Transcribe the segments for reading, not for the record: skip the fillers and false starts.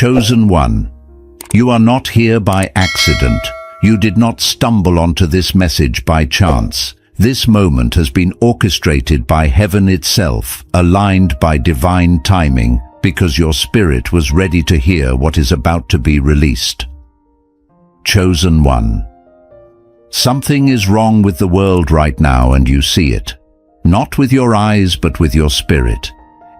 Chosen one, you are not here by accident. You did not stumble onto this message by chance. This moment has been orchestrated by heaven itself, aligned by divine timing, because your spirit was ready to hear what is about to be released. Chosen one. Something is wrong with the world right now, and you see it. Not with your eyes, but with your spirit.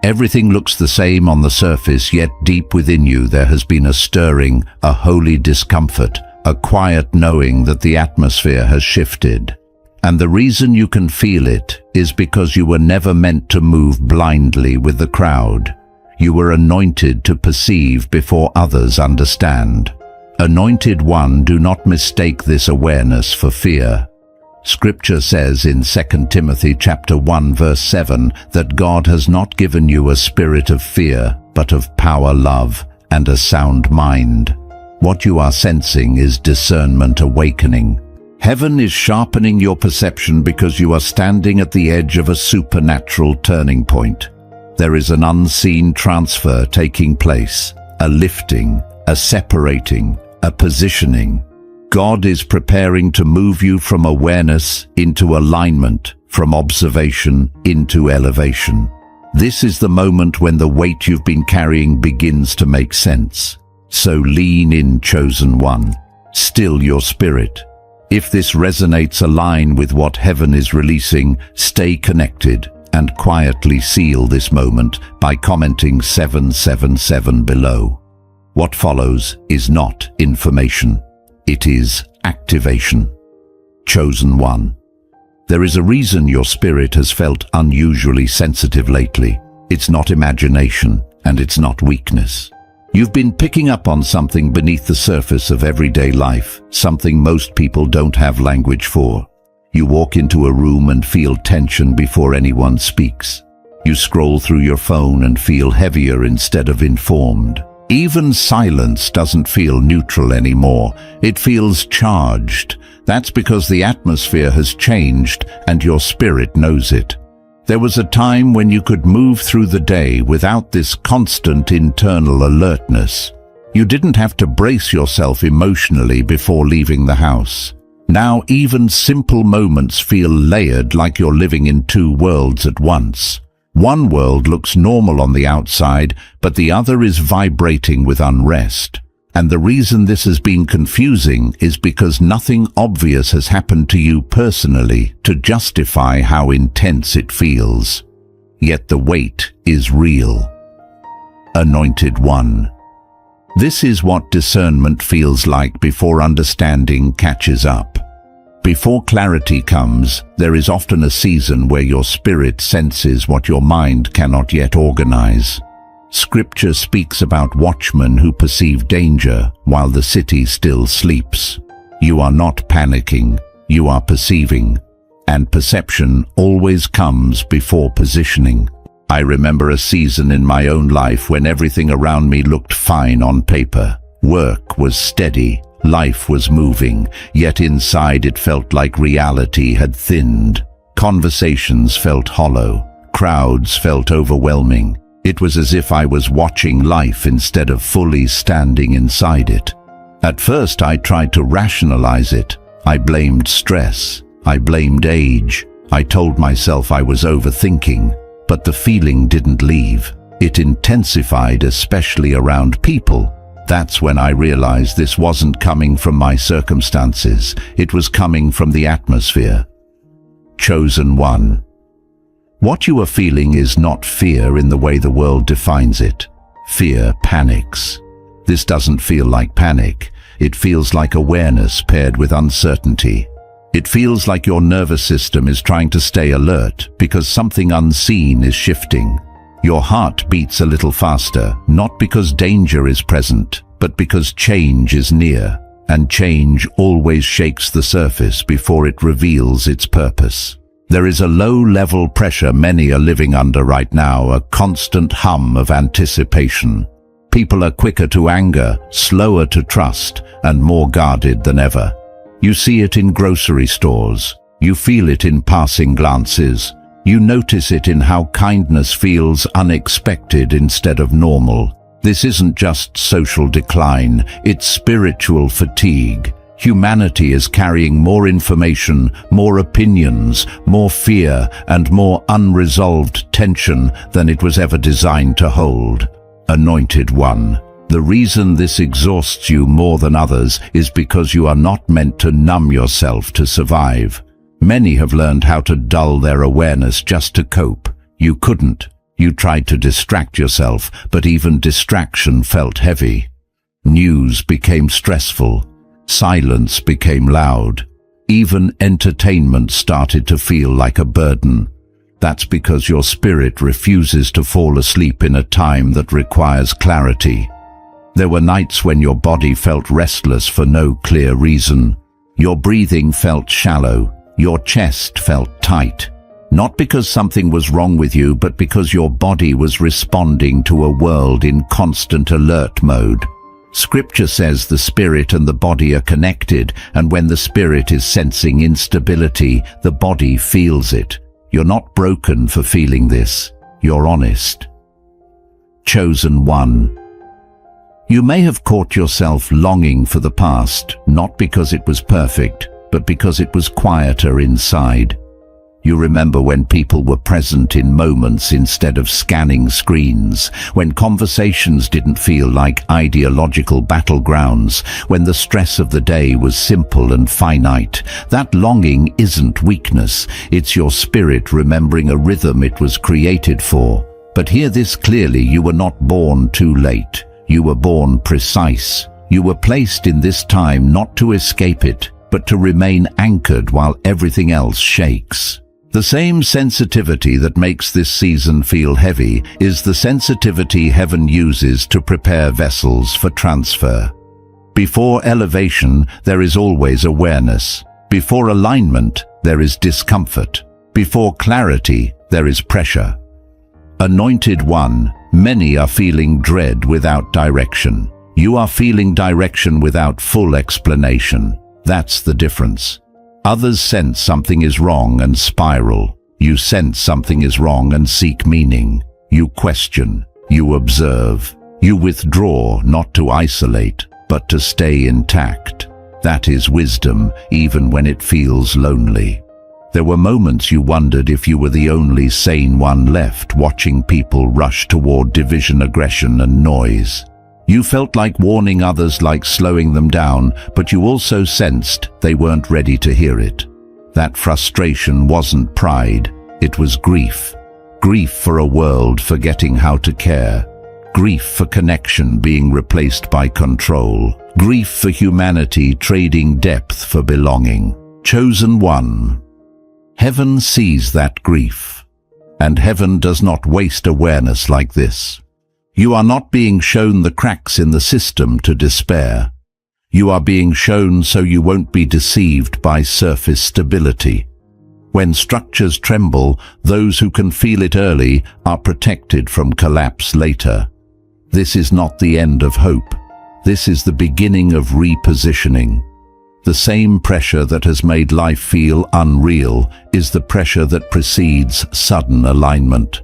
Everything looks the same on the surface, yet deep within you there has been a stirring, a holy discomfort, a quiet knowing that the atmosphere has shifted. And the reason you can feel it is because you were never meant to move blindly with the crowd. You were anointed to perceive before others understand. Anointed one, do not mistake this awareness for fear. Scripture says in 2 Timothy chapter 1 verse 7 that God has not given you a spirit of fear, but of power, love, and a sound mind. What you are sensing is discernment awakening. Heaven is sharpening your perception because you are standing at the edge of a supernatural turning point. There is an unseen transfer taking place, a lifting, a separating, a positioning. God is preparing to move you from awareness into alignment, from observation into elevation. This is the moment when the weight you've been carrying begins to make sense. So lean in, chosen one. Still your spirit. If this resonates, align with what heaven is releasing, stay connected, and quietly seal this moment by commenting 777 below. What follows is not information. It is activation. Chosen one. There is a reason your spirit has felt unusually sensitive lately. It's not imagination, and it's not weakness. You've been picking up on something beneath the surface of everyday life, something most people don't have language for. You walk into a room and feel tension before anyone speaks. You scroll through your phone and feel heavier instead of informed. Even silence doesn't feel neutral anymore. It feels charged. That's because the atmosphere has changed and your spirit knows it. There was a time when you could move through the day without this constant internal alertness. You didn't have to brace yourself emotionally before leaving the house. Now even simple moments feel layered, like you're living in two worlds at once. One world looks normal on the outside, but the other is vibrating with unrest. And the reason this has been confusing is because nothing obvious has happened to you personally to justify how intense it feels. Yet the weight is real. Anointed one. This is what discernment feels like before understanding catches up. Before clarity comes, there is often a season where your spirit senses what your mind cannot yet organize. Scripture speaks about watchmen who perceive danger while the city still sleeps. You are not panicking, you are perceiving, and perception always comes before positioning. I remember a season in my own life when everything around me looked fine on paper. Work was steady. Life was moving, yet inside it felt like reality had thinned. Conversations felt hollow. Crowds felt overwhelming. It was as if I was watching life instead of fully standing inside it. At first I tried to rationalize it. I blamed stress. I blamed age. I told myself I was overthinking. But the feeling didn't leave. It intensified, especially around people. That's when I realized this wasn't coming from my circumstances. It was coming from the atmosphere. Chosen one. What you are feeling is not fear in the way the world defines it. Fear panics. This doesn't feel like panic. It feels like awareness paired with uncertainty. It feels like your nervous system is trying to stay alert because something unseen is shifting. Your heart beats a little faster, not because danger is present, but because change is near, and change always shakes the surface before it reveals its purpose. There is a low-level pressure many are living under right now, a constant hum of anticipation. People are quicker to anger, slower to trust, and more guarded than ever. You see it in grocery stores. You feel it in passing glances. You notice it in how kindness feels unexpected instead of normal. This isn't just social decline, it's spiritual fatigue. Humanity is carrying more information, more opinions, more fear, and more unresolved tension than it was ever designed to hold. Anointed One, the reason this exhausts you more than others is because you are not meant to numb yourself to survive. Many have learned how to dull their awareness just to cope. You couldn't. You tried to distract yourself, but even distraction felt heavy. News became stressful. Silence became loud. Even entertainment started to feel like a burden. That's because your spirit refuses to fall asleep in a time that requires clarity. There were nights when your body felt restless for no clear reason. Your breathing felt shallow. Your chest felt tight. Not because something was wrong with you, but because your body was responding to a world in constant alert mode. Scripture says the spirit and the body are connected, and when the spirit is sensing instability, the body feels it. You're not broken for feeling this. You're honest. Chosen One. You may have caught yourself longing for the past, not because it was perfect, but because it was quieter inside. You remember when people were present in moments instead of scanning screens, when conversations didn't feel like ideological battlegrounds, when the stress of the day was simple and finite. That longing isn't weakness, it's your spirit remembering a rhythm it was created for. But hear this clearly, you were not born too late. You were born precise. You were placed in this time not to escape it, but to remain anchored while everything else shakes. The same sensitivity that makes this season feel heavy is the sensitivity heaven uses to prepare vessels for transfer. Before elevation, there is always awareness. Before alignment, there is discomfort. Before clarity, there is pressure. Anointed One, many are feeling dread without direction. You are feeling direction without full explanation. That's the difference. Others sense something is wrong and spiral. You sense something is wrong and seek meaning. You question. You observe. You withdraw, not to isolate, but to stay intact. That is wisdom, even when it feels lonely. There were moments you wondered if you were the only sane one left, watching people rush toward division, aggression, and noise. You felt like warning others, like slowing them down, but you also sensed they weren't ready to hear it. That frustration wasn't pride, it was grief. Grief for a world forgetting how to care. Grief for connection being replaced by control. Grief for humanity trading depth for belonging. Chosen One. Heaven sees that grief, and heaven does not waste awareness like this. You are not being shown the cracks in the system to despair. You are being shown so you won't be deceived by surface stability. When structures tremble, those who can feel it early are protected from collapse later. This is not the end of hope. This is the beginning of repositioning. The same pressure that has made life feel unreal is the pressure that precedes sudden alignment.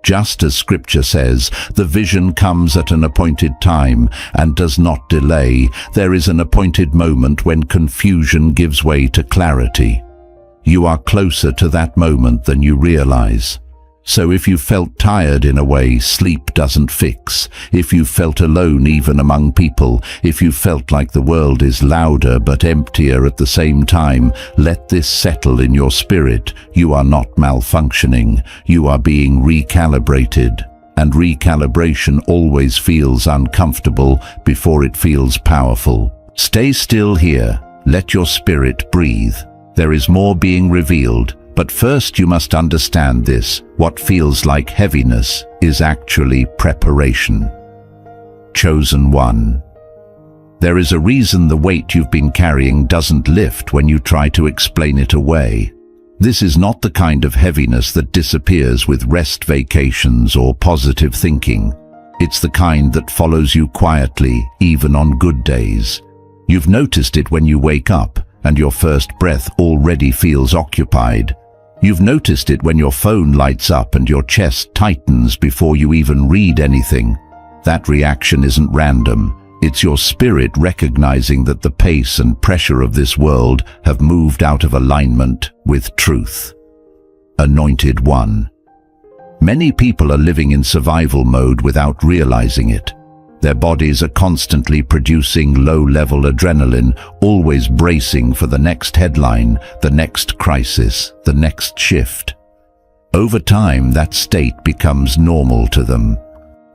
Just as Scripture says, the vision comes at an appointed time and does not delay. There is an appointed moment when confusion gives way to clarity. You are closer to that moment than you realize. So if you felt tired in a way sleep doesn't fix, if you felt alone even among people, if you felt like the world is louder but emptier at the same time, let this settle in your spirit. You are not malfunctioning, you are being recalibrated. And recalibration always feels uncomfortable before it feels powerful. Stay still here, let your spirit breathe. There is more being revealed. But first you must understand this. What feels like heaviness is actually preparation. Chosen One. There is a reason the weight you've been carrying doesn't lift when you try to explain it away. This is not the kind of heaviness that disappears with rest vacations or positive thinking. It's the kind that follows you quietly, even on good days. You've noticed it when you wake up and your first breath already feels occupied. You've noticed it when your phone lights up and your chest tightens before you even read anything. That reaction isn't random. It's your spirit recognizing that the pace and pressure of this world have moved out of alignment with truth. Anointed One. Many people are living in survival mode without realizing it. Their bodies are constantly producing low-level adrenaline, always bracing for the next headline, the next crisis, the next shift. Over time, that state becomes normal to them.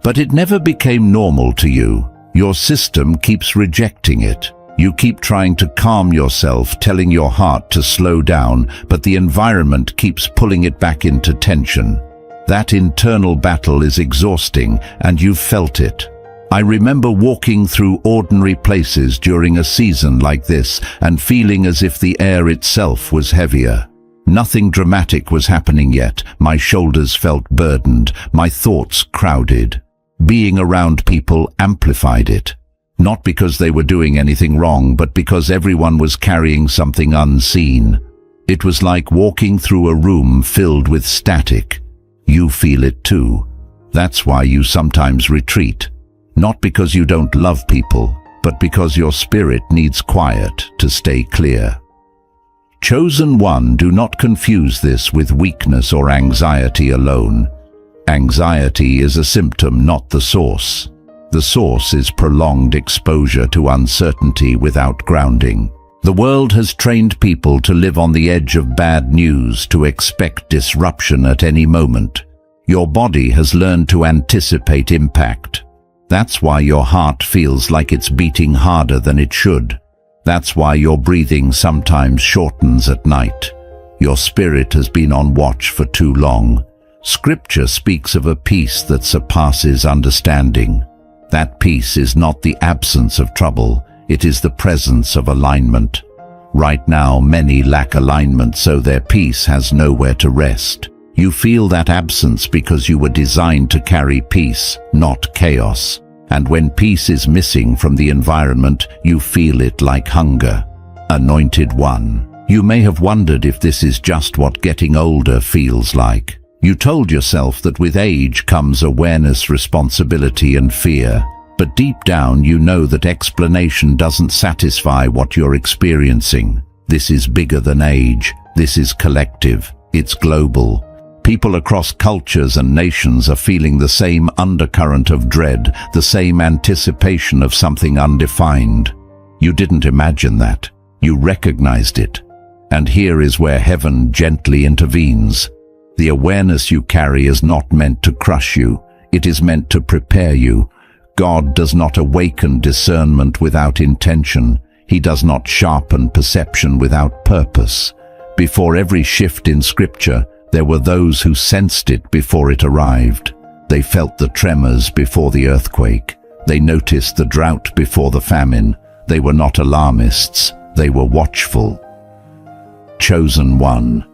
But it never became normal to you. Your system keeps rejecting it. You keep trying to calm yourself, telling your heart to slow down, but the environment keeps pulling it back into tension. That internal battle is exhausting, and you've felt it. I remember walking through ordinary places during a season like this and feeling as if the air itself was heavier. Nothing dramatic was happening yet. My shoulders felt burdened, my thoughts crowded. Being around people amplified it. Not because they were doing anything wrong, but because everyone was carrying something unseen. It was like walking through a room filled with static. You feel it too. That's why you sometimes retreat. Not because you don't love people, but because your spirit needs quiet to stay clear. Chosen One, do not confuse this with weakness or anxiety alone. Anxiety is a symptom, not the source. The source is prolonged exposure to uncertainty without grounding. The world has trained people to live on the edge of bad news, to expect disruption at any moment. Your body has learned to anticipate impact. That's why your heart feels like it's beating harder than it should. That's why your breathing sometimes shortens at night. Your spirit has been on watch for too long. Scripture speaks of a peace that surpasses understanding. That peace is not the absence of trouble, it is the presence of alignment. Right now, many lack alignment, so their peace has nowhere to rest. You feel that absence because you were designed to carry peace, not chaos. And when peace is missing from the environment, you feel it like hunger. Anointed One. You may have wondered if this is just what getting older feels like. You told yourself that with age comes awareness, responsibility, and fear. But deep down you know that explanation doesn't satisfy what you're experiencing. This is bigger than age. This is collective. It's global. People across cultures and nations are feeling the same undercurrent of dread, the same anticipation of something undefined. You didn't imagine that. You recognized it. And here is where heaven gently intervenes. The awareness you carry is not meant to crush you. It is meant to prepare you. God does not awaken discernment without intention. He does not sharpen perception without purpose. Before every shift in Scripture, there were those who sensed it before it arrived. They felt the tremors before the earthquake. They noticed the drought before the famine. They were not alarmists. They were watchful. Chosen One.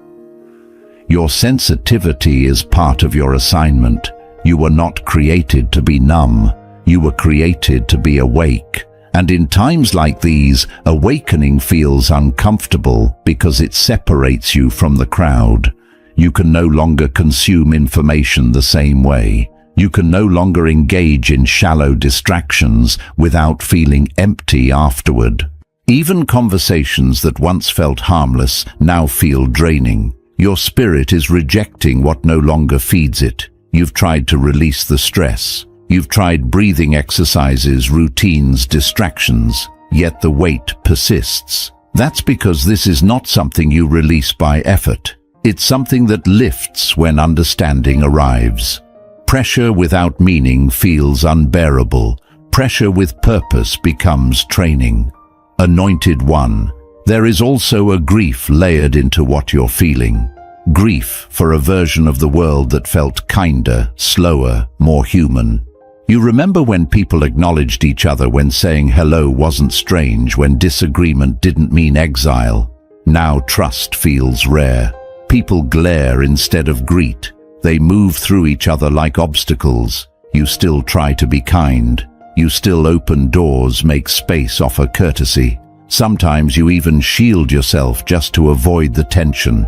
Your sensitivity is part of your assignment. You were not created to be numb. You were created to be awake. And in times like these, awakening feels uncomfortable because it separates you from the crowd. You can no longer consume information the same way. You can no longer engage in shallow distractions without feeling empty afterward. Even conversations that once felt harmless now feel draining. Your spirit is rejecting what no longer feeds it. You've tried to release the stress. You've tried breathing exercises, routines, distractions, yet the weight persists. That's because this is not something you release by effort. It's something that lifts when understanding arrives. Pressure without meaning feels unbearable. Pressure with purpose becomes training. Anointed One. There is also a grief layered into what you're feeling. Grief for a version of the world that felt kinder, slower, more human. You remember when people acknowledged each other, when saying hello wasn't strange, when disagreement didn't mean exile. Now trust feels rare. People glare instead of greet. They move through each other like obstacles. You still try to be kind. You still open doors, make space, offer courtesy. Sometimes you even shield yourself just to avoid the tension.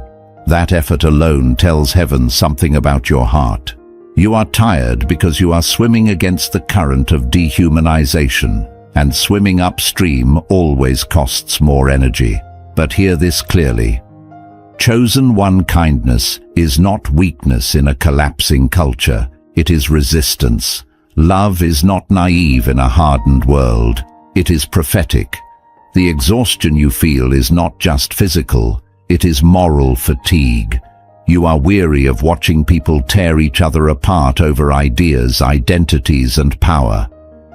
That effort alone tells heaven something about your heart. You are tired because you are swimming against the current of dehumanization, and swimming upstream always costs more energy. But hear this clearly. Chosen one kindness is not weakness in a collapsing culture, it is resistance. Love is not naive in a hardened world, it is prophetic. The exhaustion you feel is not just physical, it is moral fatigue. You are weary of watching people tear each other apart over ideas, identities, and power.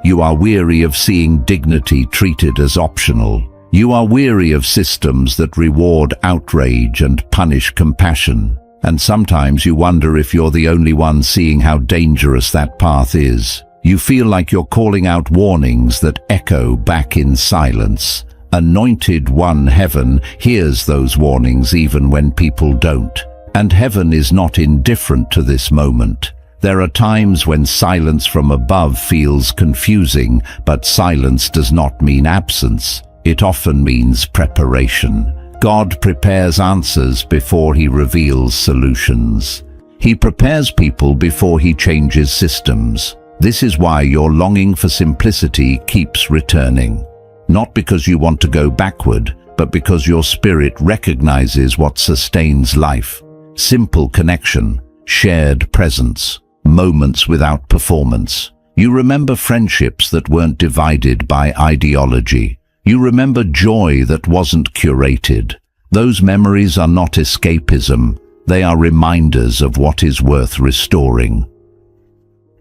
You are weary of seeing dignity treated as optional. You are weary of systems that reward outrage and punish compassion. And sometimes you wonder if you're the only one seeing how dangerous that path is. You feel like you're calling out warnings that echo back in silence. Anointed One, heaven hears those warnings even when people don't. And heaven is not indifferent to this moment. There are times when silence from above feels confusing, but silence does not mean absence. It often means preparation. God prepares answers before He reveals solutions. He prepares people before He changes systems. This is why your longing for simplicity keeps returning. Not because you want to go backward, but because your spirit recognizes what sustains life. Simple connection, shared presence, moments without performance. You remember friendships that weren't divided by ideology. You remember joy that wasn't curated. Those memories are not escapism. They are reminders of what is worth restoring.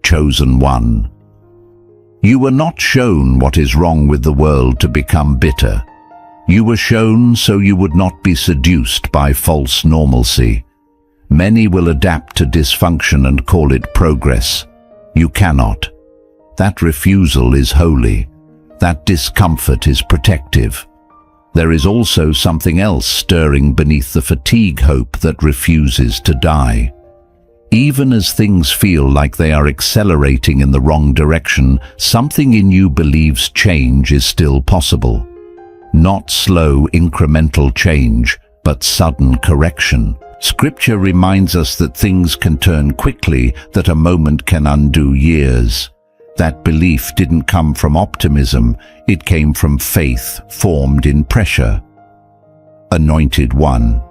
Chosen one. You were not shown what is wrong with the world to become bitter. You were shown so you would not be seduced by false normalcy. Many will adapt to dysfunction and call it progress. You cannot. That refusal is holy. That discomfort is protective. There is also something else stirring beneath the fatigue hope that refuses to die. Even as things feel like they are accelerating in the wrong direction, something in you believes change is still possible. Not slow, incremental change, but sudden correction. Scripture reminds us that things can turn quickly, that a moment can undo years. That belief didn't come from optimism, it came from faith formed in pressure. Anointed One.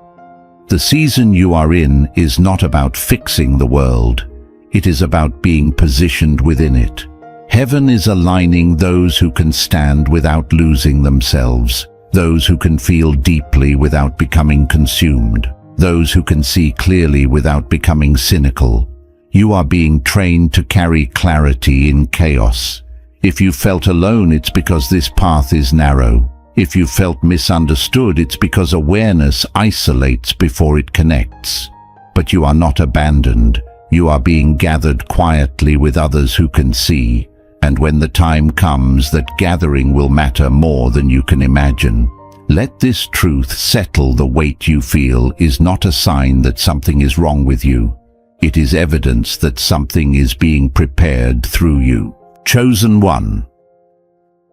The season you are in is not about fixing the world. It is about being positioned within it. Heaven is aligning those who can stand without losing themselves, those who can feel deeply without becoming consumed, those who can see clearly without becoming cynical. You are being trained to carry clarity in chaos. If you felt alone, it's because this path is narrow. If you felt misunderstood, it's because awareness isolates before it connects. But you are not abandoned. You are being gathered quietly with others who can see. And when the time comes, that gathering will matter more than you can imagine. Let this truth settle. The weight you feel is not a sign that something is wrong with you. It is evidence that something is being prepared through you. Chosen one.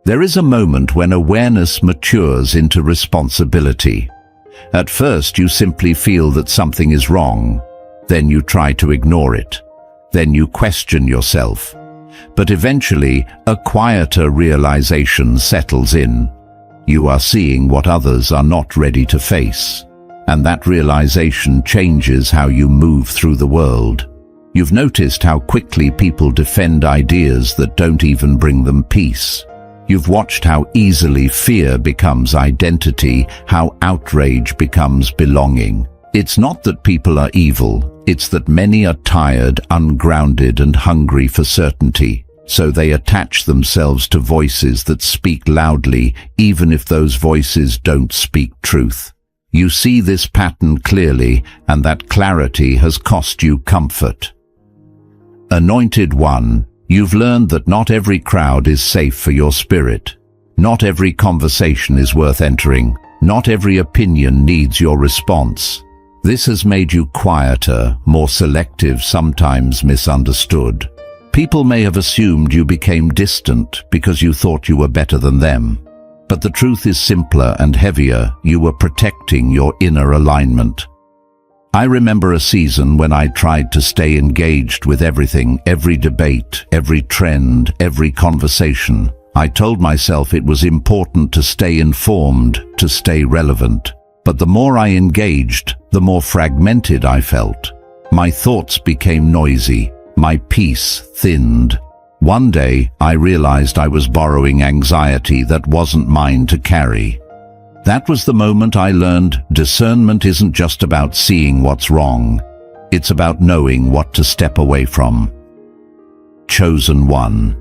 There is a moment when awareness matures into responsibility. At first, you simply feel that something is wrong. Then you try to ignore it. Then you question yourself. But eventually, a quieter realization settles in. You are seeing what others are not ready to face. And that realization changes how you move through the world. You've noticed how quickly people defend ideas that don't even bring them peace. You've watched how easily fear becomes identity, how outrage becomes belonging. It's not that people are evil, it's that many are tired, ungrounded, and hungry for certainty. So they attach themselves to voices that speak loudly, even if those voices don't speak truth. You see this pattern clearly, and that clarity has cost you comfort. Anointed One, you've learned that not every crowd is safe for your spirit. Not every conversation is worth entering. Not every opinion needs your response. This has made you quieter, more selective, sometimes misunderstood. People may have assumed you became distant because you thought you were better than them. But the truth is simpler and heavier. You were protecting your inner alignment. I remember a season when I tried to stay engaged with everything, every debate, every trend, every conversation. I told myself it was important to stay informed, to stay relevant. But the more I engaged, the more fragmented I felt. My thoughts became noisy, my peace thinned. One day, I realized I was borrowing anxiety that wasn't mine to carry. That was the moment I learned discernment isn't just about seeing what's wrong. It's about knowing what to step away from. Chosen one.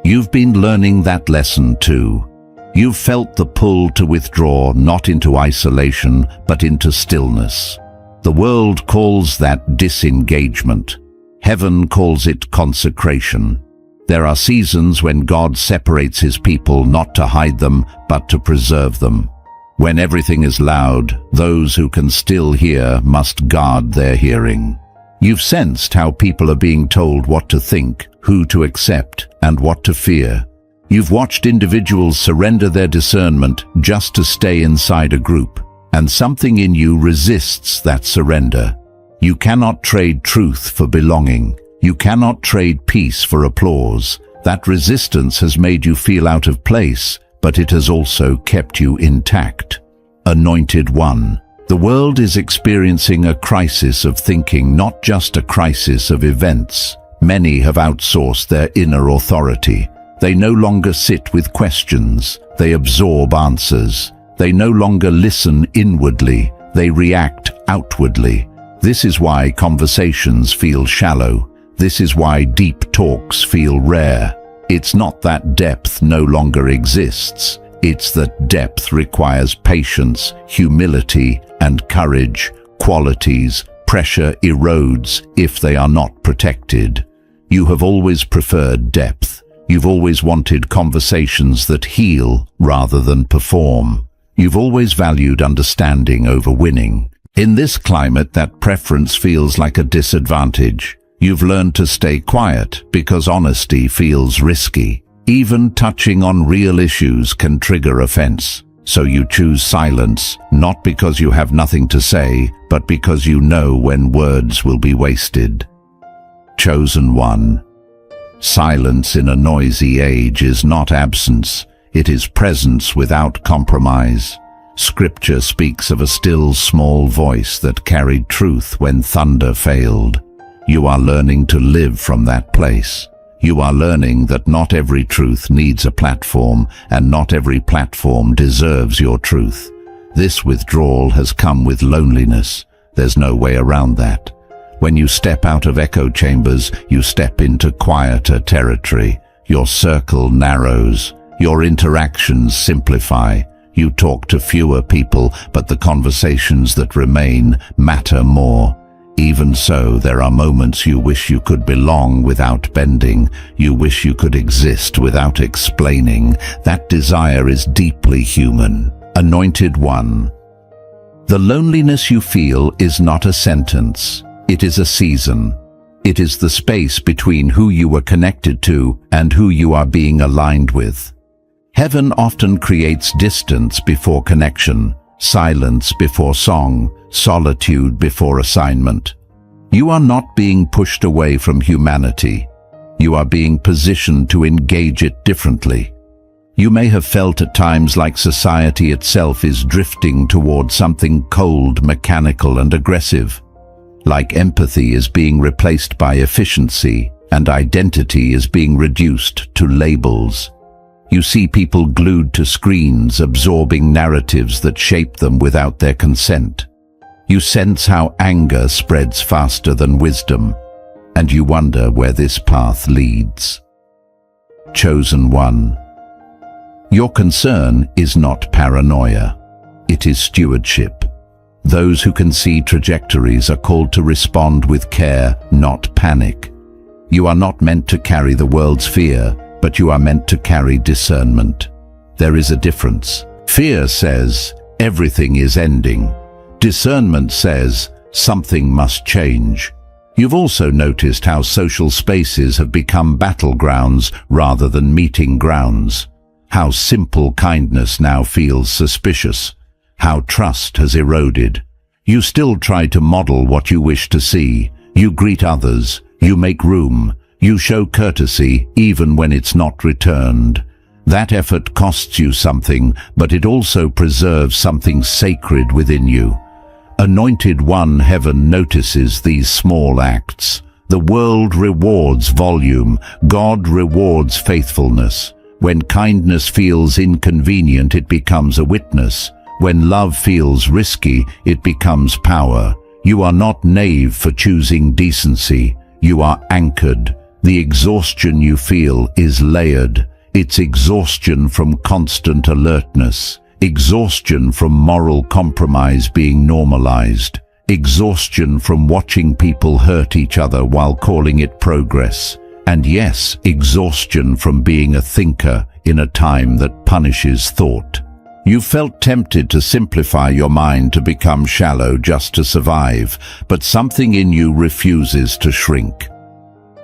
You've been learning that lesson too. You've felt the pull to withdraw, not into isolation, but into stillness. The world calls that disengagement. Heaven calls it consecration. There are seasons when God separates his people not to hide them, but to preserve them. When everything is loud, those who can still hear must guard their hearing. You've sensed how people are being told what to think, who to accept, and what to fear. You've watched individuals surrender their discernment just to stay inside a group, and something in you resists that surrender. You cannot trade truth for belonging. You cannot trade peace for applause. That resistance has made you feel out of place, but it has also kept you intact. Anointed one. The world is experiencing a crisis of thinking, not just a crisis of events. Many have outsourced their inner authority. They no longer sit with questions. They absorb answers. They no longer listen inwardly. They react outwardly. This is why conversations feel shallow. This is why deep talks feel rare. It's not that depth no longer exists. It's that depth requires patience, humility, and courage, qualities pressure erodes if they are not protected. You have always preferred depth. You've always wanted conversations that heal rather than perform. You've always valued understanding over winning. In this climate, that preference feels like a disadvantage. You've learned to stay quiet because honesty feels risky. Even touching on real issues can trigger offense. So you choose silence, not because you have nothing to say, but because you know when words will be wasted. Chosen one. Silence in a noisy age is not absence. It is presence without compromise. Scripture speaks of a still small voice that carried truth when thunder failed. You are learning to live from that place. You are learning that not every truth needs a platform, and not every platform deserves your truth. This withdrawal has come with loneliness. There's no way around that. When you step out of echo chambers, you step into quieter territory. Your circle narrows. Your interactions simplify. You talk to fewer people, but the conversations that remain matter more. Even so, there are moments you wish you could belong without bending. You wish you could exist without explaining. That desire is deeply human. Anointed one. The loneliness you feel is not a sentence. It is a season. It is the space between who you were connected to and who you are being aligned with. Heaven often creates distance before connection, silence before song, solitude before assignment. You are not being pushed away from humanity. You are being positioned to engage it differently. You may have felt at times like society itself is drifting toward something cold, mechanical, and aggressive. Like empathy is being replaced by efficiency, and identity is being reduced to labels. You see people glued to screens, absorbing narratives that shape them without their consent. You sense how anger spreads faster than wisdom, and you wonder where this path leads. Chosen one. Your concern is not paranoia. It is stewardship. Those who can see trajectories are called to respond with care, not panic. You are not meant to carry the world's fear, but you are meant to carry discernment. There is a difference. Fear says, everything is ending. Discernment says, something must change. You've also noticed how social spaces have become battlegrounds rather than meeting grounds. How simple kindness now feels suspicious. How trust has eroded. You still try to model what you wish to see. You greet others. You make room. You show courtesy even when it's not returned. That effort costs you something, but it also preserves something sacred within you. Anointed One, heaven notices these small acts. The world rewards volume. God rewards faithfulness. When kindness feels inconvenient, it becomes a witness. When love feels risky, it becomes power. You are not naive for choosing decency. You are anchored. The exhaustion you feel is layered. It's exhaustion from constant alertness. Exhaustion from moral compromise being normalized. Exhaustion from watching people hurt each other while calling it progress. And yes, exhaustion from being a thinker in a time that punishes thought. You felt tempted to simplify your mind to become shallow just to survive, but something in you refuses to shrink.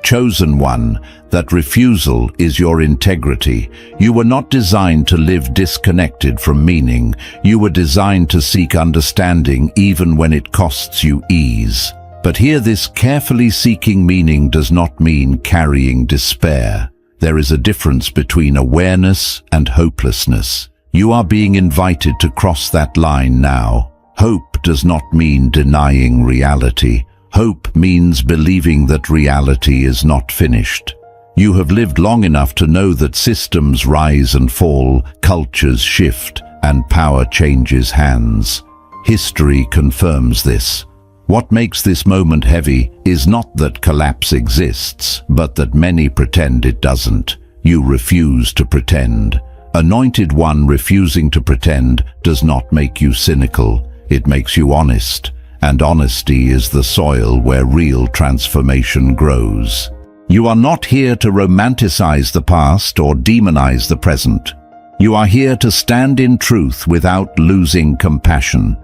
Chosen One, that refusal is your integrity. You were not designed to live disconnected from meaning. You were designed to seek understanding even when it costs you ease. But here, this carefully seeking meaning does not mean carrying despair. There is a difference between awareness and hopelessness. You are being invited to cross that line now. Hope does not mean denying reality. Hope means believing that reality is not finished. You have lived long enough to know that systems rise and fall, cultures shift, and power changes hands. History confirms this. What makes this moment heavy is not that collapse exists, but that many pretend it doesn't. You refuse to pretend. Anointed One, refusing to pretend does not make you cynical. It makes you honest. And honesty is the soil where real transformation grows. You are not here to romanticize the past or demonize the present. You are here to stand in truth without losing compassion.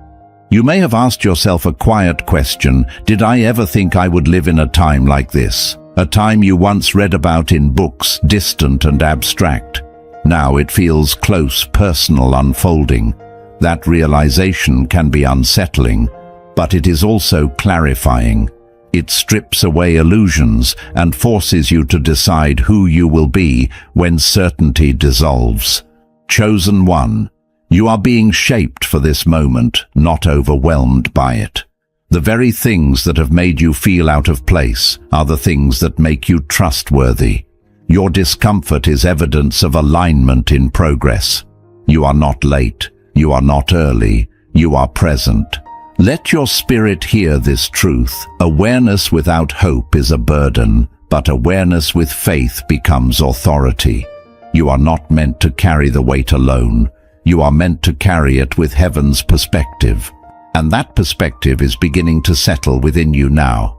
You may have asked yourself a quiet question: did I ever think I would live in a time like this? A time you once read about in books, distant and abstract. Now it feels close, personal, unfolding. That realization can be unsettling, but it is also clarifying. It strips away illusions and forces you to decide who you will be when certainty dissolves. Chosen One, you are being shaped for this moment, not overwhelmed by it. The very things that have made you feel out of place are the things that make you trustworthy. Your discomfort is evidence of alignment in progress. You are not late. You are not early. You are present. Let your spirit hear this truth. Awareness without hope is a burden, but awareness with faith becomes authority. You are not meant to carry the weight alone. You are meant to carry it with heaven's perspective. And that perspective is beginning to settle within you now.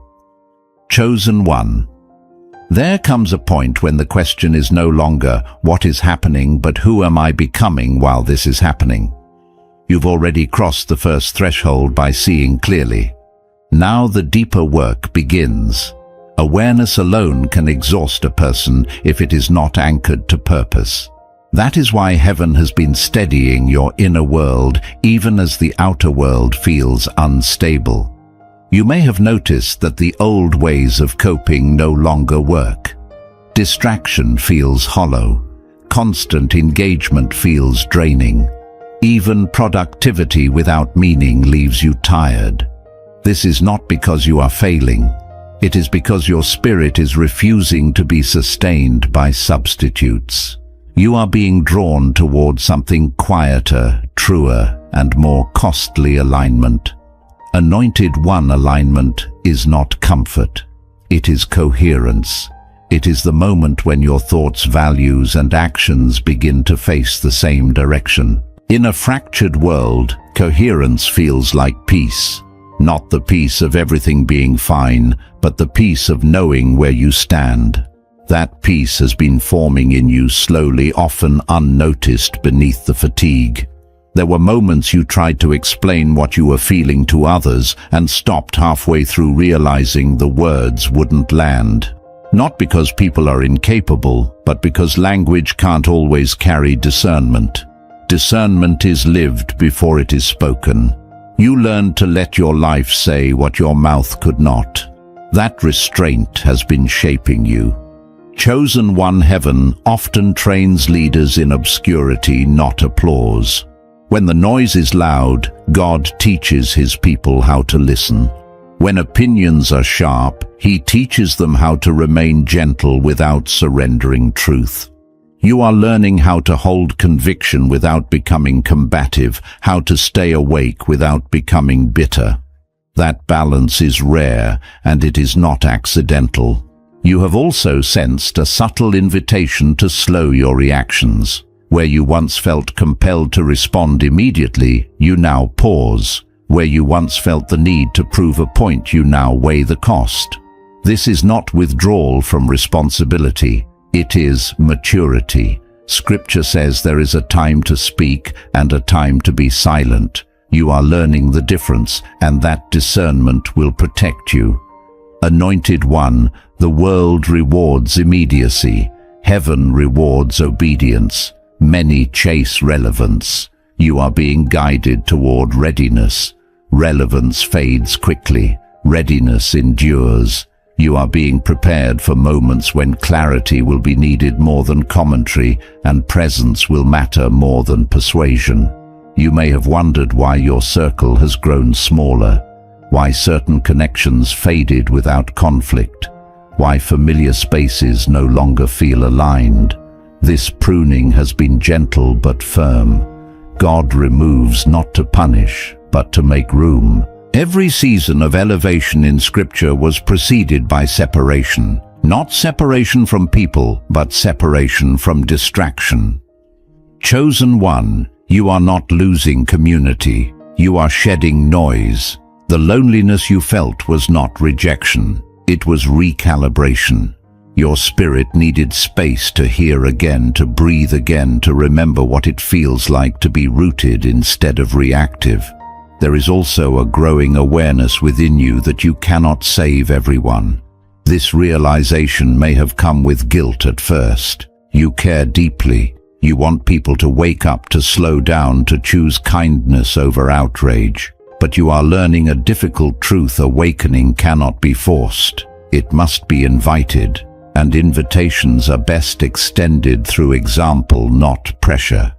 Chosen One. There comes a point when the question is no longer what is happening, but who am I becoming while this is happening? You've already crossed the first threshold by seeing clearly. Now the deeper work begins. Awareness alone can exhaust a person if it is not anchored to purpose. That is why heaven has been steadying your inner world even as the outer world feels unstable. You may have noticed that the old ways of coping no longer work. Distraction feels hollow. Constant engagement feels draining. Even productivity without meaning leaves you tired. This is not because you are failing. It is because your spirit is refusing to be sustained by substitutes. You are being drawn toward something quieter, truer, and more costly alignment. Anointed One alignment is not comfort. It is coherence. It is the moment when your thoughts, values, and actions begin to face the same direction. In a fractured world, coherence feels like peace. Not the peace of everything being fine, but the peace of knowing where you stand. That peace has been forming in you slowly, often unnoticed beneath the fatigue. There were moments you tried to explain what you were feeling to others and stopped halfway through, realizing the words wouldn't land. Not because people are incapable, but because language can't always carry discernment. Discernment is lived before it is spoken. You learned to let your life say what your mouth could not. That restraint has been shaping you. Chosen one, heaven often trains leaders in obscurity, not applause. When the noise is loud, God teaches his people how to listen. When opinions are sharp, he teaches them how to remain gentle without surrendering truth. You are learning how to hold conviction without becoming combative, how to stay awake without becoming bitter. That balance is rare, and it is not accidental. You have also sensed a subtle invitation to slow your reactions. Where you once felt compelled to respond immediately, you now pause. Where you once felt the need to prove a point, you now weigh the cost. This is not withdrawal from responsibility. It is maturity. Scripture says there is a time to speak and a time to be silent. You are learning the difference, and that discernment will protect you. Anointed one, the world rewards immediacy. Heaven rewards obedience. Many chase relevance. You are being guided toward readiness. Relevance fades quickly. Readiness endures. You are being prepared for moments when clarity will be needed more than commentary, and presence will matter more than persuasion. You may have wondered why your circle has grown smaller, why certain connections faded without conflict, why familiar spaces no longer feel aligned. This pruning has been gentle but firm. God removes not to punish, but to make room. Every season of elevation in Scripture was preceded by separation. Not separation from people, but separation from distraction. Chosen one, you are not losing community. You are shedding noise. The loneliness you felt was not rejection. It was recalibration. Your spirit needed space to hear again, to breathe again, to remember what it feels like to be rooted instead of reactive. There is also a growing awareness within you that you cannot save everyone. This realization may have come with guilt at first. You care deeply. You want people to wake up, to slow down, to choose kindness over outrage. But you are learning a difficult truth: awakening cannot be forced. It must be invited, and invitations are best extended through example, not pressure.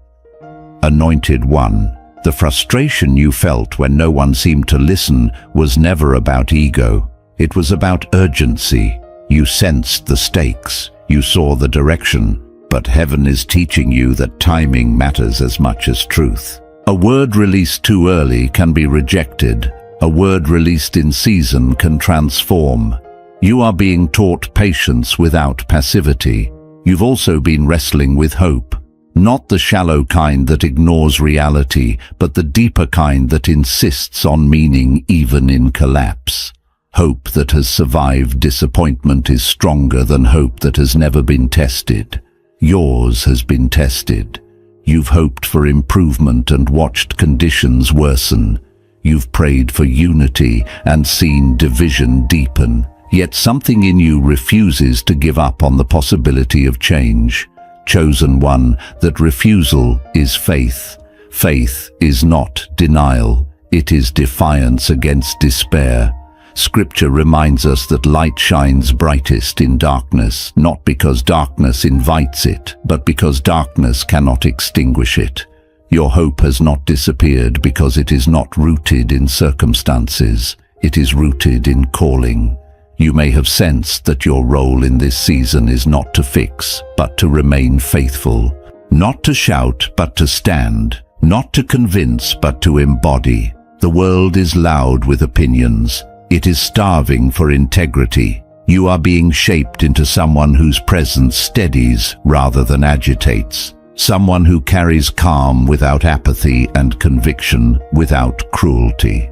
Anointed one, the frustration you felt when no one seemed to listen was never about ego. It was about urgency. You sensed the stakes. You saw the direction. But heaven is teaching you that timing matters as much as truth. A word released too early can be rejected. A word released in season can transform. You are being taught patience without passivity. You've also been wrestling with hope. Not the shallow kind that ignores reality, but the deeper kind that insists on meaning even in collapse. Hope that has survived disappointment is stronger than hope that has never been tested. Yours has been tested. You've hoped for improvement and watched conditions worsen. You've prayed for unity and seen division deepen. Yet something in you refuses to give up on the possibility of change. Chosen one, that refusal is faith. Faith is not denial. It is defiance against despair. Scripture reminds us that light shines brightest in darkness, not because darkness invites it, but because darkness cannot extinguish it. Your hope has not disappeared because it is not rooted in circumstances. It is rooted in calling. You may have sensed that your role in this season is not to fix, but to remain faithful. Not to shout, but to stand. Not to convince, but to embody. The world is loud with opinions. It is starving for integrity. You are being shaped into someone whose presence steadies rather than agitates. Someone who carries calm without apathy and conviction without cruelty.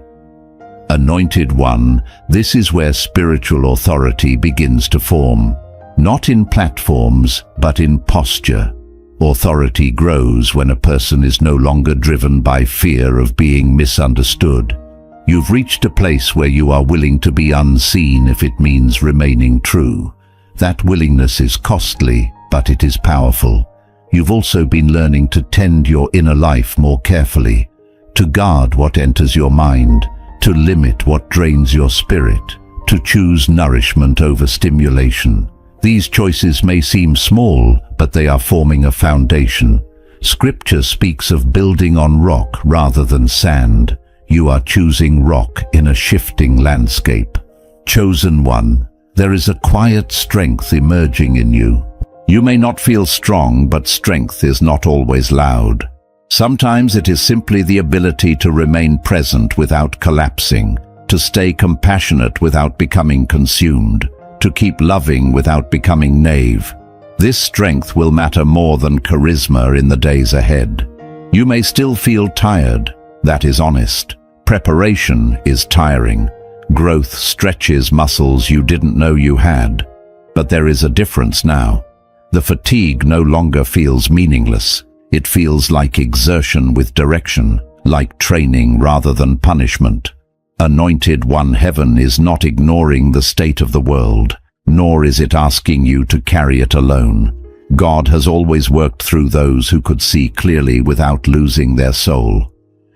Anointed one, this is where spiritual authority begins to form. Not in platforms, but in posture. Authority grows when a person is no longer driven by fear of being misunderstood. You've reached a place where you are willing to be unseen if it means remaining true. That willingness is costly, but it is powerful. You've also been learning to tend your inner life more carefully. to guard what enters your mind, to limit what drains your spirit, to choose nourishment over stimulation. These choices may seem small, but they are forming a foundation. Scripture speaks of building on rock rather than sand. You are choosing rock in a shifting landscape. Chosen one, there is a quiet strength emerging in you. You may not feel strong, but strength is not always loud. Sometimes it is simply the ability to remain present without collapsing, to stay compassionate without becoming consumed, to keep loving without becoming naive. This strength will matter more than charisma in the days ahead. You may still feel tired. That is honest. Preparation is tiring. Growth stretches muscles you didn't know you had. But there is a difference now. The fatigue no longer feels meaningless. It feels like exertion with direction, like training rather than punishment. Anointed One, heaven is not ignoring the state of the world, nor is it asking you to carry it alone. God has always worked through those who could see clearly without losing their soul.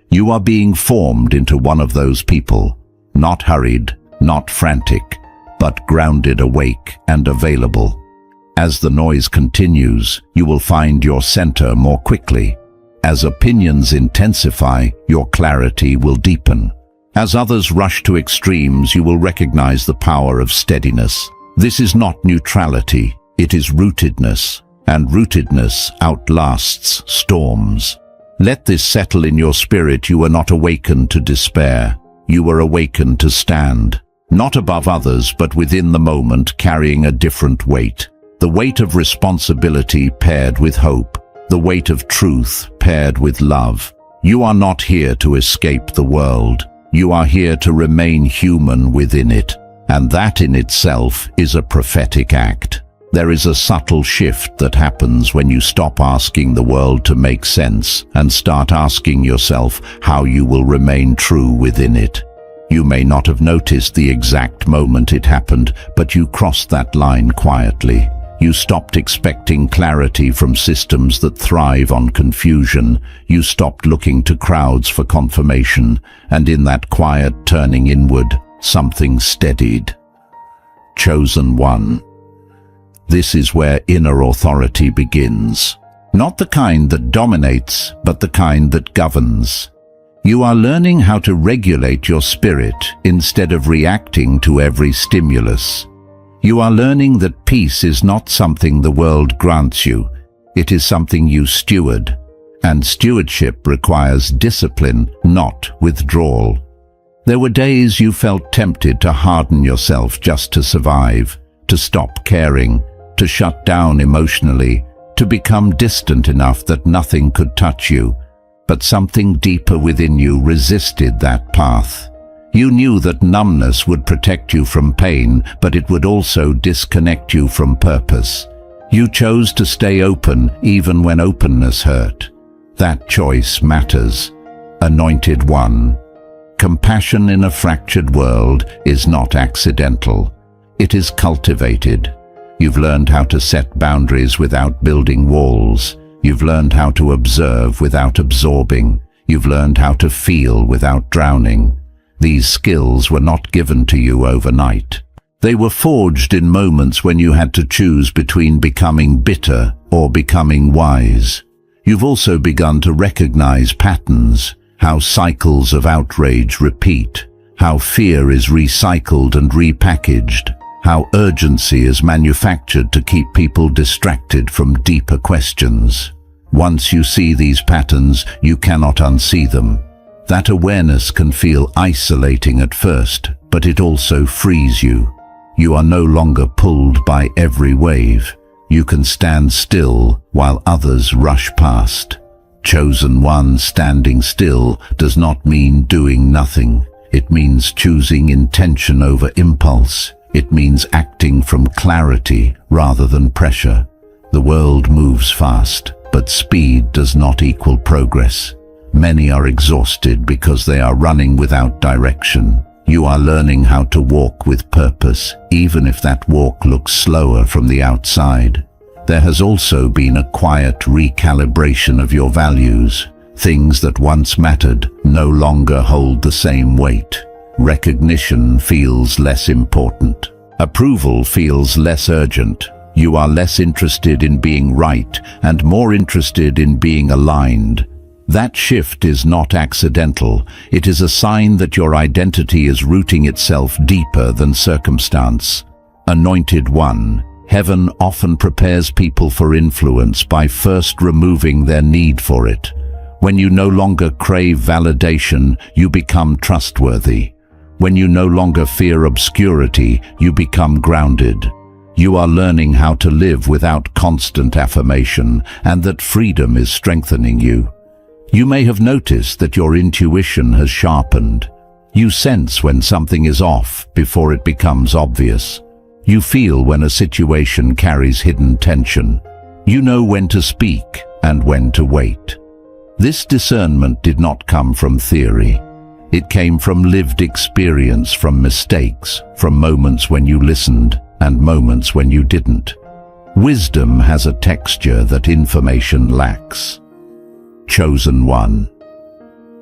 You are being formed into one of those people, not hurried, not frantic, but grounded, awake, and available. As the noise continues, you will find your center more quickly. As opinions intensify, your clarity will deepen. As others rush to extremes, you will recognize the power of steadiness. This is not neutrality, it is rootedness, and rootedness outlasts storms. Let this settle in your spirit. You are not awakened to despair. You are awakened to stand, not above others, but within the moment, carrying a different weight. The weight of responsibility paired with hope, the weight of truth paired with love. You are not here to escape the world. You are here to remain human within it, and that in itself is a prophetic act. There is a subtle shift that happens when you stop asking the world to make sense and start asking yourself how you will remain true within it. You may not have noticed the exact moment it happened, but you crossed that line quietly. You stopped expecting clarity from systems that thrive on confusion. You stopped looking to crowds for confirmation, and in that quiet turning inward, something steadied. Chosen one. This is where inner authority begins. Not the kind that dominates, but the kind that governs. You are learning how to regulate your spirit instead of reacting to every stimulus. You are learning that peace is not something the world grants you. It is something you steward, and stewardship requires discipline, not withdrawal. There were days you felt tempted to harden yourself just to survive, to stop caring, to shut down emotionally, to become distant enough that nothing could touch you. But something deeper within you resisted that path. You knew that numbness would protect you from pain, but it would also disconnect you from purpose. You chose to stay open even when openness hurt. That choice matters. Anointed one. Compassion in a fractured world is not accidental. It is cultivated. You've learned how to set boundaries without building walls. You've learned how to observe without absorbing. You've learned how to feel without drowning. These skills were not given to you overnight. They were forged in moments when you had to choose between becoming bitter or becoming wise. You've also begun to recognize patterns, how cycles of outrage repeat, how fear is recycled and repackaged, how urgency is manufactured to keep people distracted from deeper questions. Once you see these patterns, you cannot unsee them. That awareness can feel isolating at first, but it also frees you. You are no longer pulled by every wave. You can stand still while others rush past. Chosen one, standing still does not mean doing nothing. It means choosing intention over impulse. It means acting from clarity rather than pressure. The world moves fast, but speed does not equal progress. Many are exhausted because they are running without direction. You are learning how to walk with purpose, even if that walk looks slower from the outside. There has also been a quiet recalibration of your values. Things that once mattered no longer hold the same weight. Recognition feels less important. Approval feels less urgent. You are less interested in being right and more interested in being aligned. That shift is not accidental. It is a sign that your identity is rooting itself deeper than circumstance. Anointed One, heaven often prepares people for influence by first removing their need for it. When you no longer crave validation, you become trustworthy. When you no longer fear obscurity, you become grounded. You are learning how to live without constant affirmation, and that freedom is strengthening you. You may have noticed that your intuition has sharpened. You sense when something is off before it becomes obvious. You feel when a situation carries hidden tension. You know when to speak and when to wait. This discernment did not come from theory. It came from lived experience, from mistakes, from moments when you listened and moments when you didn't. Wisdom has a texture that information lacks. Chosen One.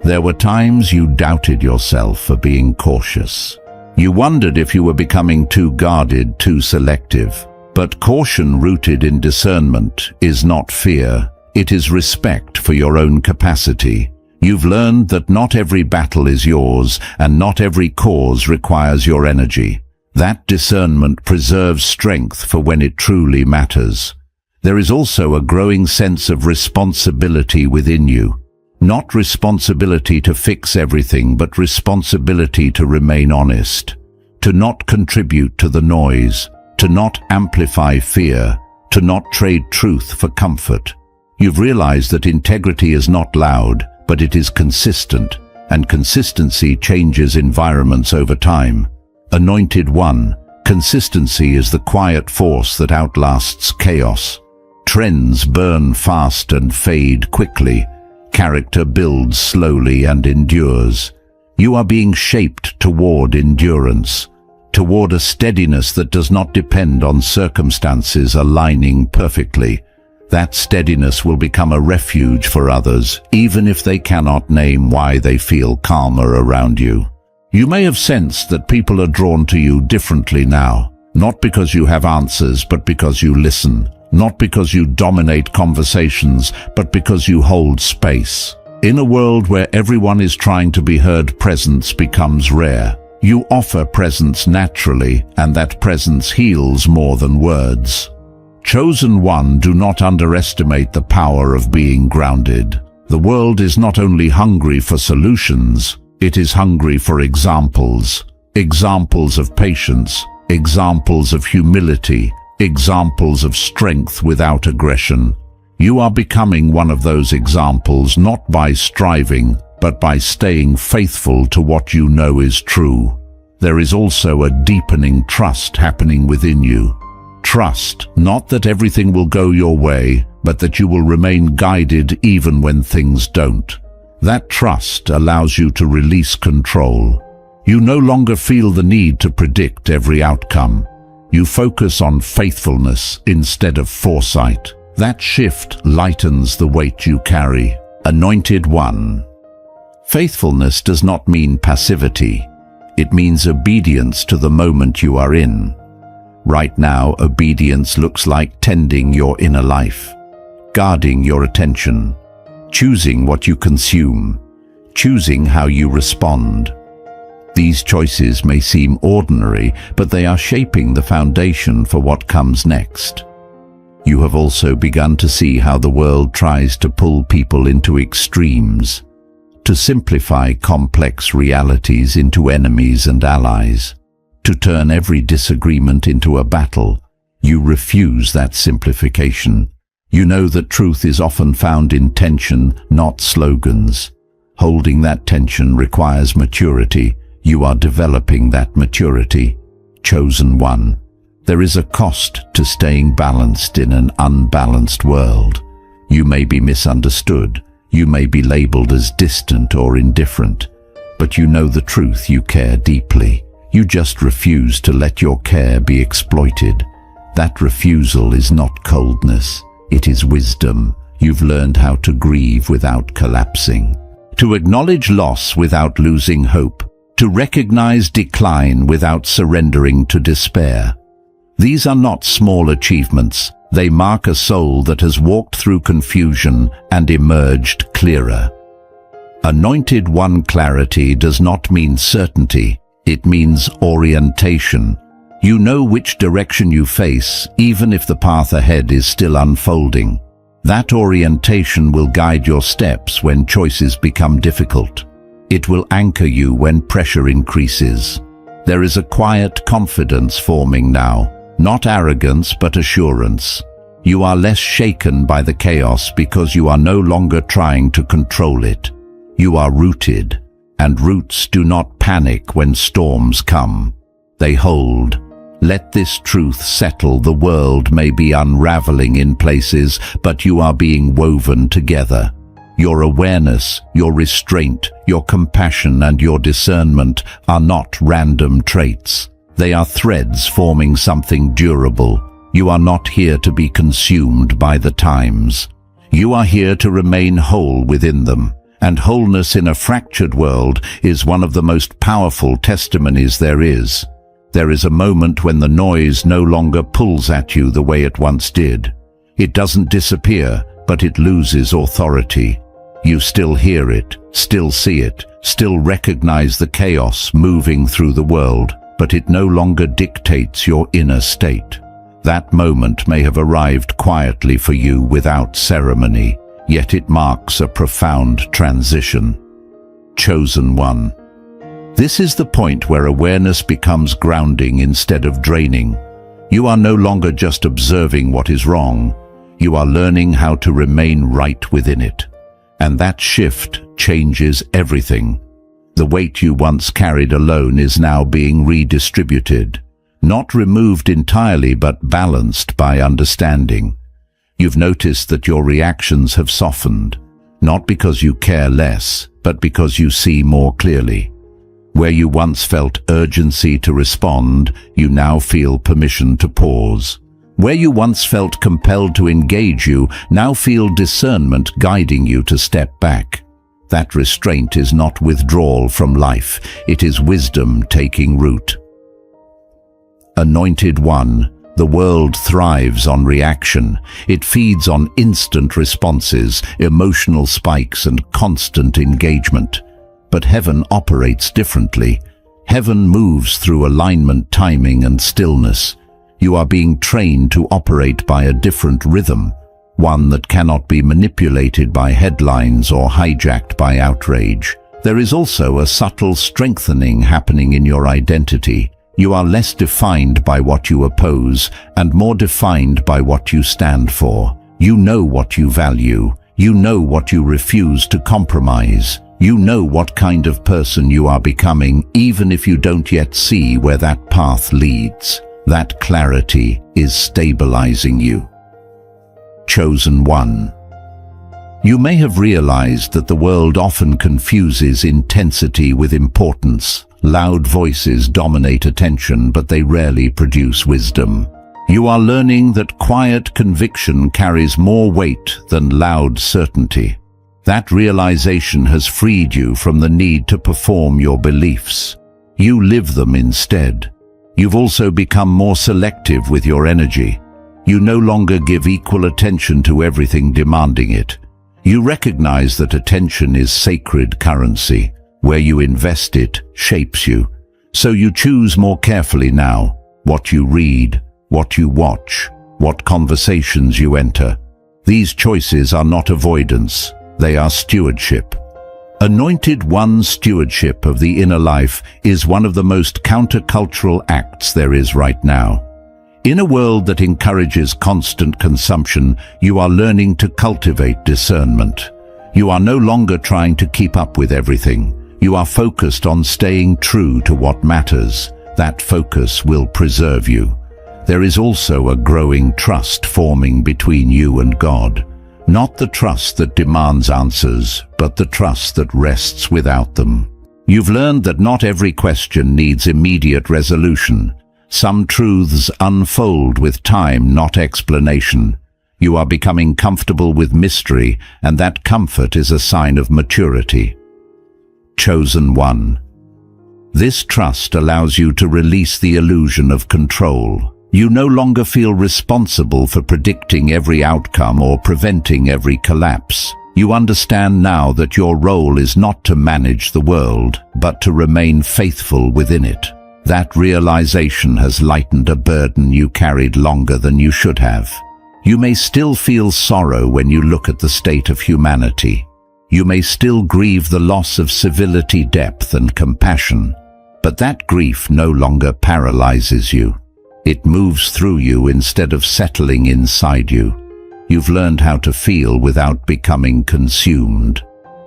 There were times you doubted yourself for being cautious. You wondered if you were becoming too guarded, too selective. But caution rooted in discernment is not fear. It is respect for your own capacity. You've learned that not every battle is yours, and not every cause requires your energy. That discernment preserves strength for when it truly matters. There is also a growing sense of responsibility within you. Not responsibility to fix everything, but responsibility to remain honest, to not contribute to the noise, to not amplify fear, to not trade truth for comfort. You've realized that integrity is not loud, but it is consistent, and consistency changes environments over time. Anointed One, consistency is the quiet force that outlasts chaos. Trends burn fast and fade quickly. Character builds slowly and endures. You are being shaped toward endurance, toward a steadiness that does not depend on circumstances aligning perfectly. That steadiness will become a refuge for others, even if they cannot name why they feel calmer around you. You may have sensed that people are drawn to you differently now, not because you have answers, but because you listen. Not because you dominate conversations, but because you hold space. In a world where everyone is trying to be heard, presence becomes rare. You offer presence naturally, and that presence heals more than words. Chosen One, do not underestimate the power of being grounded. The world is not only hungry for solutions, it is hungry for examples. Examples of patience, examples of humility, examples of strength without aggression. You are becoming one of those examples, not by striving, but by staying faithful to what you know is true. There is also a deepening trust happening within you. Trust, not that everything will go your way, but that you will remain guided even when things don't. That trust allows you to release control. You no longer feel the need to predict every outcome. You focus on faithfulness instead of foresight. That shift lightens the weight you carry. Anointed One. Faithfulness does not mean passivity. It means obedience to the moment you are in. Right now, obedience looks like tending your inner life, guarding your attention, choosing what you consume, choosing how you respond. These choices may seem ordinary, but they are shaping the foundation for what comes next. You have also begun to see how the world tries to pull people into extremes, to simplify complex realities into enemies and allies, to turn every disagreement into a battle. You refuse that simplification. You know that truth is often found in tension, not slogans. Holding that tension requires maturity. You are developing that maturity. Chosen One. There is a cost to staying balanced in an unbalanced world. You may be misunderstood. You may be labeled as distant or indifferent. But you know the truth. You care deeply. You just refuse to let your care be exploited. That refusal is not coldness. It is wisdom. You've learned how to grieve without collapsing, to acknowledge loss without losing hope, to recognize decline without surrendering to despair. These are not small achievements. They mark a soul that has walked through confusion and emerged clearer. Anointed One clarity does not mean certainty. It means orientation. You know which direction you face, even if the path ahead is still unfolding. That orientation will guide your steps when choices become difficult. It will anchor you when pressure increases. There is a quiet confidence forming now, not arrogance but assurance. You are less shaken by the chaos because you are no longer trying to control it. You are rooted, and roots do not panic when storms come. They hold. Let this truth settle. The world may be unraveling in places, but you are being woven together. Your awareness, your restraint, your compassion, and your discernment are not random traits. They are threads forming something durable. You are not here to be consumed by the times. You are here to remain whole within them. And wholeness in a fractured world is one of the most powerful testimonies there is. There is a moment when the noise no longer pulls at you the way it once did. It doesn't disappear, but it loses authority. You still hear it, still see it, still recognize the chaos moving through the world, but it no longer dictates your inner state. That moment may have arrived quietly for you without ceremony, yet it marks a profound transition. Chosen One. This is the point where awareness becomes grounding instead of draining. You are no longer just observing what is wrong. You are learning how to remain right within it. And that shift changes everything. The weight you once carried alone is now being redistributed, not removed entirely but balanced by understanding. You've noticed that your reactions have softened, not because you care less, but because you see more clearly. Where you once felt urgency to respond, you now feel permission to pause. Where you once felt compelled to engage, you now feel discernment guiding you to step back. That restraint is not withdrawal from life, it is wisdom taking root. Anointed One, the world thrives on reaction. It feeds on instant responses, emotional spikes, and constant engagement. But heaven operates differently. Heaven moves through alignment, timing, and stillness. You are being trained to operate by a different rhythm, one that cannot be manipulated by headlines or hijacked by outrage. There is also a subtle strengthening happening in your identity. You are less defined by what you oppose and more defined by what you stand for. You know what you value. You know what you refuse to compromise. You know what kind of person you are becoming, even if you don't yet see where that path leads. That clarity is stabilizing you. Chosen One. You may have realized that the world often confuses intensity with importance. Loud voices dominate attention, but they rarely produce wisdom. You are learning that quiet conviction carries more weight than loud certainty. That realization has freed you from the need to perform your beliefs. You live them instead. You've also become more selective with your energy. You no longer give equal attention to everything demanding it. You recognize that attention is sacred currency. Where you invest it shapes you. So you choose more carefully now what you read, what you watch, what conversations you enter. These choices are not avoidance. They are stewardship. Anointed One stewardship of the inner life is one of the most countercultural acts there is right now. In a world that encourages constant consumption, you are learning to cultivate discernment. You are no longer trying to keep up with everything. You are focused on staying true to what matters. That focus will preserve you. There is also a growing trust forming between you and God. Not the trust that demands answers, but the trust that rests without them. You've learned that not every question needs immediate resolution. Some truths unfold with time, not explanation. You are becoming comfortable with mystery, and that comfort is a sign of maturity. Chosen one. This trust allows you to release the illusion of control. You no longer feel responsible for predicting every outcome or preventing every collapse. You understand now that your role is not to manage the world, but to remain faithful within it. That realization has lightened a burden you carried longer than you should have. You may still feel sorrow when you look at the state of humanity. You may still grieve the loss of civility, depth, and compassion. But that grief no longer paralyzes you. It moves through you instead of settling inside you. You've learned how to feel without becoming consumed.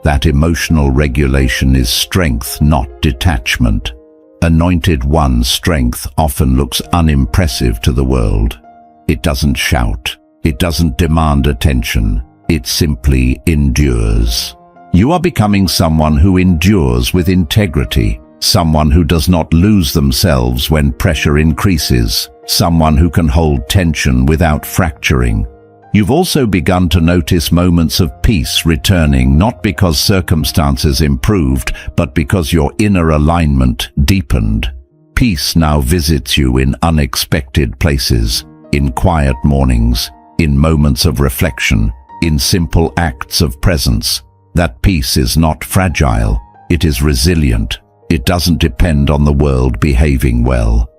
That emotional regulation is strength, not detachment. Anointed One strength often looks unimpressive to the world. It doesn't shout. It doesn't demand attention. It simply endures. You are becoming someone who endures with integrity, someone who does not lose themselves when pressure increases, someone who can hold tension without fracturing. You've also begun to notice moments of peace returning, not because circumstances improved, but because your inner alignment deepened. Peace now visits you in unexpected places, in quiet mornings, in moments of reflection, in simple acts of presence. That peace is not fragile, it is resilient. It doesn't depend on the world behaving well.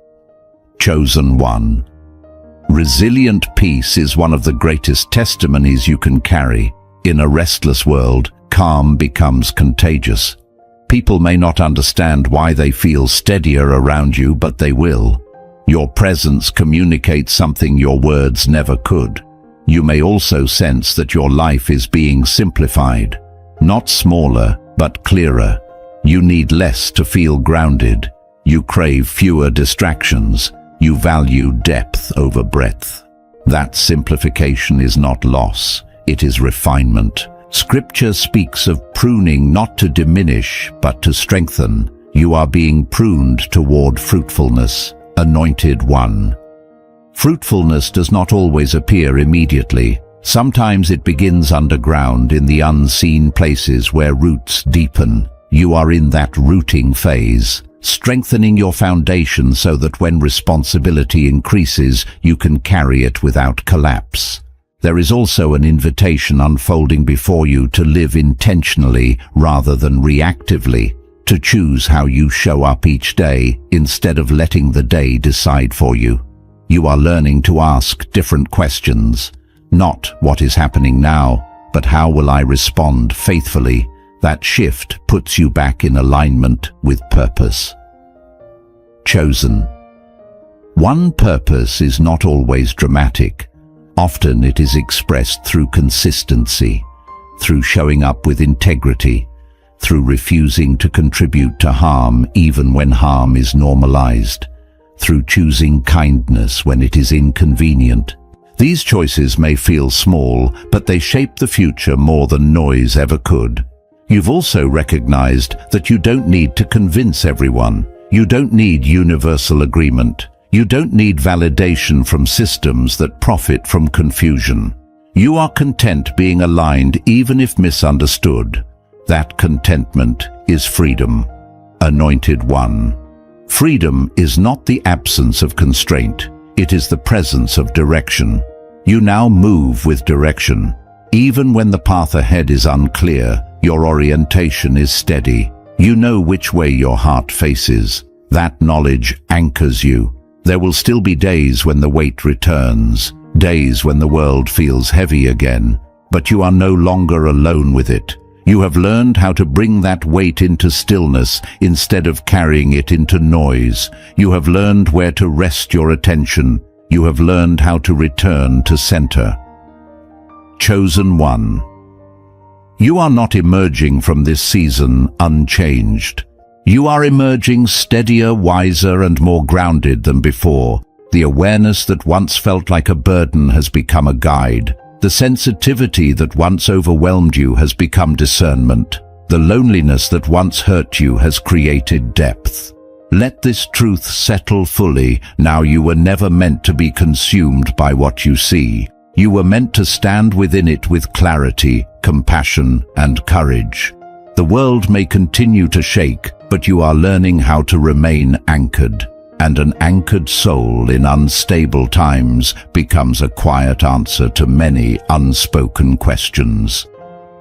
Chosen one. Resilient peace is one of the greatest testimonies you can carry. In a restless world, calm becomes contagious. People may not understand why they feel steadier around you, but they will. Your presence communicates something your words never could. You may also sense that your life is being simplified. Not smaller, but clearer. You need less to feel grounded. You crave fewer distractions. You value depth over breadth. That simplification is not loss, it is refinement. Scripture speaks of pruning not to diminish, but to strengthen. You are being pruned toward fruitfulness. Anointed One. Fruitfulness does not always appear immediately. Sometimes it begins underground in the unseen places where roots deepen. You are in that rooting phase, strengthening your foundation so that when responsibility increases, you can carry it without collapse. There is also an invitation unfolding before you to live intentionally rather than reactively, to choose how you show up each day instead of letting the day decide for you. You are learning to ask different questions, not what is happening now, but how will I respond faithfully? That shift puts you back in alignment with purpose. Chosen. One purpose is not always dramatic. Often it is expressed through consistency, through showing up with integrity, through refusing to contribute to harm even when harm is normalized, through choosing kindness when it is inconvenient. These choices may feel small, but they shape the future more than noise ever could. You've also recognized that you don't need to convince everyone. You don't need universal agreement. You don't need validation from systems that profit from confusion. You are content being aligned even if misunderstood. That contentment is freedom. Anointed One. Freedom is not the absence of constraint. It is the presence of direction. You now move with direction. Even when the path ahead is unclear, your orientation is steady. You know which way your heart faces. That knowledge anchors you. There will still be days when the weight returns, days when the world feels heavy again, but you are no longer alone with it. You have learned how to bring that weight into stillness instead of carrying it into noise. You have learned where to rest your attention. You have learned how to return to center. Chosen One. You are not emerging from this season unchanged. You are emerging steadier, wiser, and more grounded than before. The awareness that once felt like a burden has become a guide. The sensitivity that once overwhelmed you has become discernment. The loneliness that once hurt you has created depth. Let this truth settle fully. Now you were never meant to be consumed by what you see. You were meant to stand within it with clarity, compassion, and courage. The world may continue to shake, but you are learning how to remain anchored. And an anchored soul in unstable times becomes a quiet answer to many unspoken questions.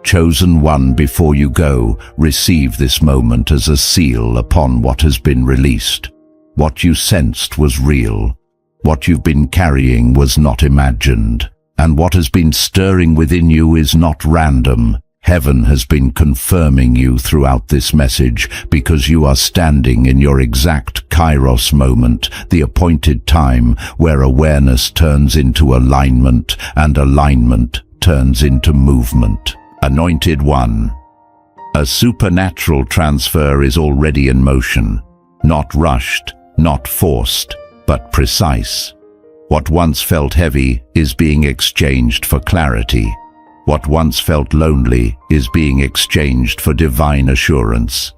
Chosen one, before you go, receive this moment as a seal upon what has been released. What you sensed was real. What you've been carrying was not imagined. And what has been stirring within you is not random. Heaven has been confirming you throughout this message because you are standing in your exact kairos moment, the appointed time where awareness turns into alignment and alignment turns into movement. Anointed One. A supernatural transfer is already in motion, not rushed, not forced, but precise. What once felt heavy is being exchanged for clarity. What once felt lonely is being exchanged for divine assurance.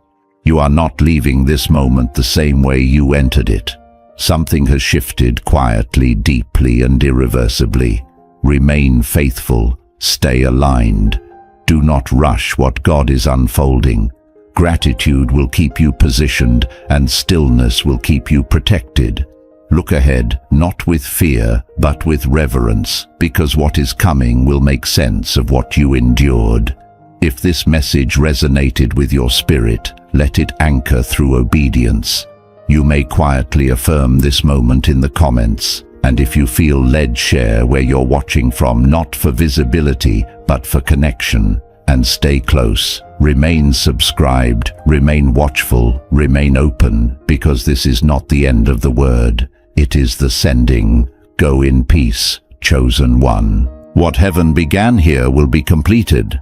You are not leaving this moment the same way you entered it. Something has shifted quietly, deeply, and irreversibly. Remain faithful. Stay aligned. Do not rush what God is unfolding. Gratitude will keep you positioned, and stillness will keep you protected. Look ahead, not with fear, but with reverence, because what is coming will make sense of what you endured. If this message resonated with your spirit, let it anchor through obedience. You may quietly affirm this moment in the comments, and if you feel led, share where you're watching from, not for visibility, but for connection. And stay close. Remain subscribed, remain watchful, remain open, because this is not the end of the word. It is the sending. Go in peace, chosen one. What heaven began here will be completed.